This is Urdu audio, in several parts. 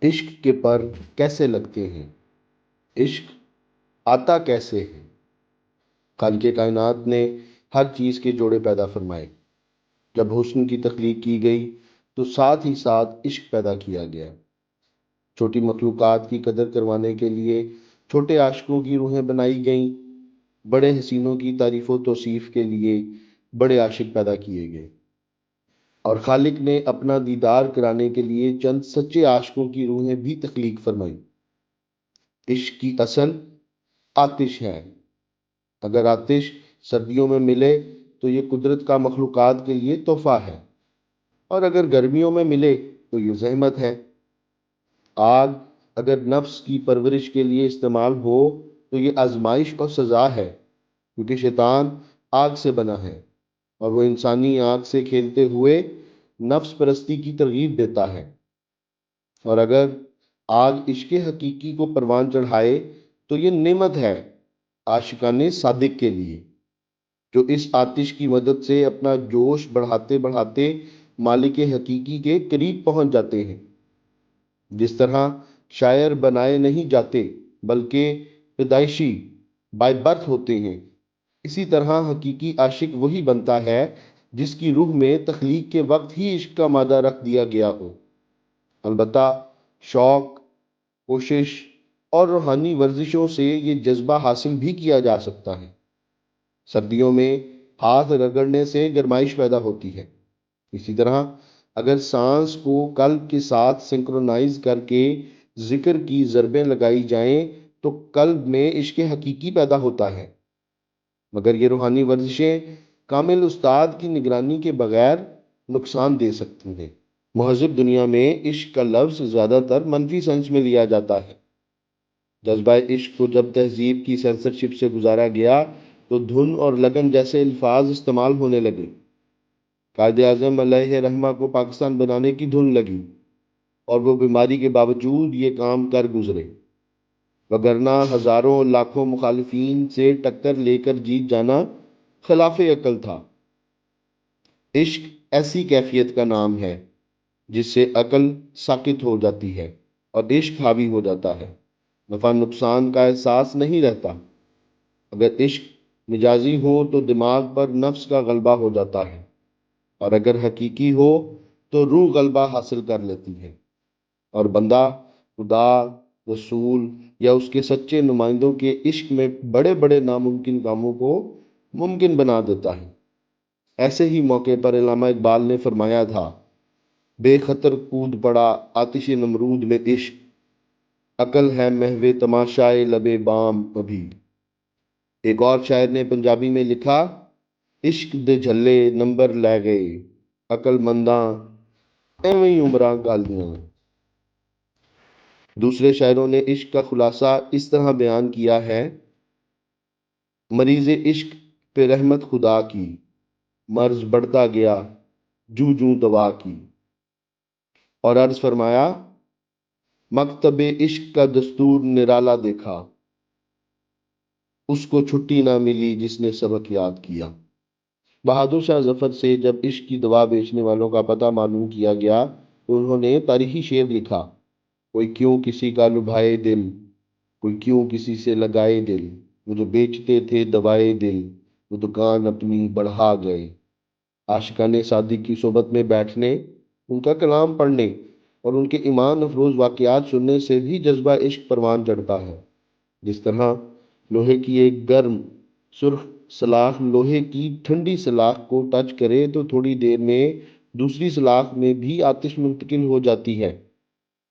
عشق کے پر کیسے لگتے ہیں؟ عشق آتا کیسے ہے؟ خالق کائنات نے ہر چیز کے جوڑے پیدا فرمائے۔ جب حسن کی تخلیق کی گئی تو ساتھ ہی ساتھ عشق پیدا کیا گیا۔ چھوٹی مخلوقات کی قدر کروانے کے لیے چھوٹے عاشقوں کی روحیں بنائی گئیں، بڑے حسینوں کی تعریف و توصیف کے لیے بڑے عاشق پیدا کیے گئے، اور خالق نے اپنا دیدار کرانے کے لیے چند سچے عاشقوں کی روحیں بھی تخلیق فرمائی۔ عشق کی اصل آتش ہے۔ اگر آتش سردیوں میں ملے تو یہ قدرت کا مخلوقات کے لیے تحفہ ہے، اور اگر گرمیوں میں ملے تو یہ زحمت ہے۔ آگ اگر نفس کی پرورش کے لیے استعمال ہو تو یہ آزمائش اور سزا ہے، کیونکہ شیطان آگ سے بنا ہے اور وہ انسانی آگ سے کھیلتے ہوئے نفس پرستی کی ترغیب دیتا ہے۔ اور اگر آگ عشق حقیقی کو پروان چڑھائے تو یہ نعمت ہے عاشقان صادق کے لیے، جو اس آتش کی مدد سے اپنا جوش بڑھاتے بڑھاتے مالک حقیقی کے قریب پہنچ جاتے ہیں۔ جس طرح شاعر بنائے نہیں جاتے بلکہ پیدائشی بائی برتھ ہوتے ہیں، اسی طرح حقیقی عاشق وہی بنتا ہے جس کی روح میں تخلیق کے وقت ہی عشق کا مادہ رکھ دیا گیا ہو۔ البتہ شوق، کوشش اور روحانی ورزشوں سے یہ جذبہ حاصل بھی کیا جا سکتا ہے۔ سردیوں میں ہاتھ رگڑنے سے گرمائش پیدا ہوتی ہے، اسی طرح اگر سانس کو قلب کے ساتھ سنکرونائز کر کے ذکر کی ضربیں لگائی جائیں تو قلب میں عشق حقیقی پیدا ہوتا ہے۔ مگر یہ روحانی ورزشیں کامل استاد کی نگرانی کے بغیر نقصان دے سکتی ہیں۔ مہذب دنیا میں عشق کا لفظ زیادہ تر منفی سینس میں لیا جاتا ہے۔ جذبہ عشق کو جب تہذیب کی سینسرشپ سے گزارا گیا تو دھن اور لگن جیسے الفاظ استعمال ہونے لگے۔ قائد اعظم علیہ رحمہ کو پاکستان بنانے کی دھن لگی، اور وہ بیماری کے باوجود یہ کام کر گزرے، وگرنہ ہزاروں لاکھوں مخالفین سے ٹکر لے کر جیت جانا خلاف عقل تھا۔ عشق ایسی کیفیت کا نام ہے جس سے عقل ساکت ہو جاتی ہے اور عشق حاوی ہو جاتا ہے۔ نفع نقصان کا احساس نہیں رہتا۔ اگر عشق مجازی ہو تو دماغ پر نفس کا غلبہ ہو جاتا ہے، اور اگر حقیقی ہو تو روح غلبہ حاصل کر لیتی ہے، اور بندہ خدا، رسول یا اس کے سچے نمائندوں کے عشق میں بڑے بڑے ناممکن کاموں کو ممکن بنا دیتا ہے۔ ایسے ہی موقع پر علامہ اقبال نے فرمایا تھا: بے خطر کود پڑا آتش نمرود میں عشق، عقل ہے محو تماشائے لبِ بام ابھی۔ ایک اور شاعر نے پنجابی میں لکھا: عشق دے جھلے نمبر لے گئے، عقل منداں ایویں ہی عمراں گالیاں۔ دوسرے شاعروں نے عشق کا خلاصہ اس طرح بیان کیا ہے: مریض عشق پہ رحمت خدا کی، مرض بڑھتا گیا جوں جوں دوا کی۔ اور عرض فرمایا: مکتب عشق کا دستور نرالا دیکھا، اس کو چھٹی نہ ملی جس نے سبق یاد کیا۔ بہادر شاہ ظفر سے جب عشق کی دوا بیچنے والوں کا پتہ معلوم کیا گیا تو انہوں نے تاریخی شعر لکھا: کوئی کیوں کسی کا لبھائے دل، کوئی کیوں کسی سے لگائے دل، وہ جو بیچتے تھے دوائے دل، وہ دکان اپنی بڑھا گئے۔ عاشقان صادق کی صحبت میں بیٹھنے، ان کا کلام پڑھنے اور ان کے ایمان افروز واقعات سننے سے بھی جذبہ عشق پروان چڑھتا ہے۔ جس طرح لوہے کی ایک گرم سرخ سلاخ لوہے کی ٹھنڈی سلاخ کو ٹچ کرے تو تھوڑی دیر میں دوسری سلاخ میں بھی آتش منتقل ہو جاتی ہے،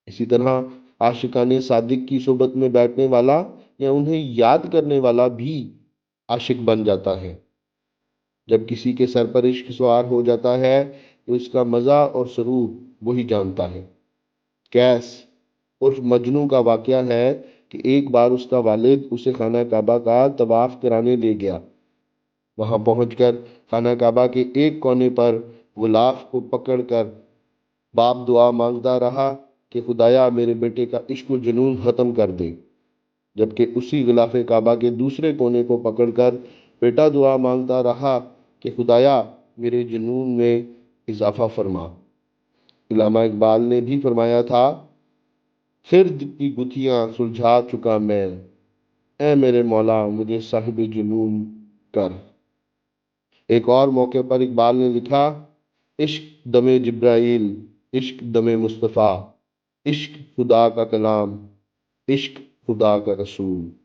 اسی طرح عاشقان صادق کی صحبت میں بیٹھنے والا یا انہیں یاد کرنے والا بھی عاشق بن جاتا ہے۔ جب کسی کے سر پر عشق سوار ہو جاتا ہے تو اس کا مزہ اور سرور وہی جانتا ہے۔ قیس عرف مجنوں کا واقعہ ہے کہ ایک بار اس کا والد اسے خانہ کعبہ کا طواف کرانے لے گیا۔ وہاں پہنچ کر خانہ کعبہ کے ایک کونے پر غلاف کو پکڑ کر باپ دعا مانگتا رہا کہ خدایا میرے بیٹے کا عشق و جنون ختم کر دے، جبکہ اسی غلاف کعبہ کے دوسرے کونے کو پکڑ کر بیٹا دعا مانگتا رہا کہ خدایا میرے جنون میں اضافہ فرما۔ علامہ اقبال نے بھی فرمایا تھا: خرد کی گتھیاں سلجھا چکا میں، اے میرے مولا مجھے صاحب جنون کر۔ ایک اور موقع پر اقبال نے لکھا، عشق دم جبرائیل، عشق دم مصطفیٰ، عشق خدا کا کلام، عشق خدا کا رسول۔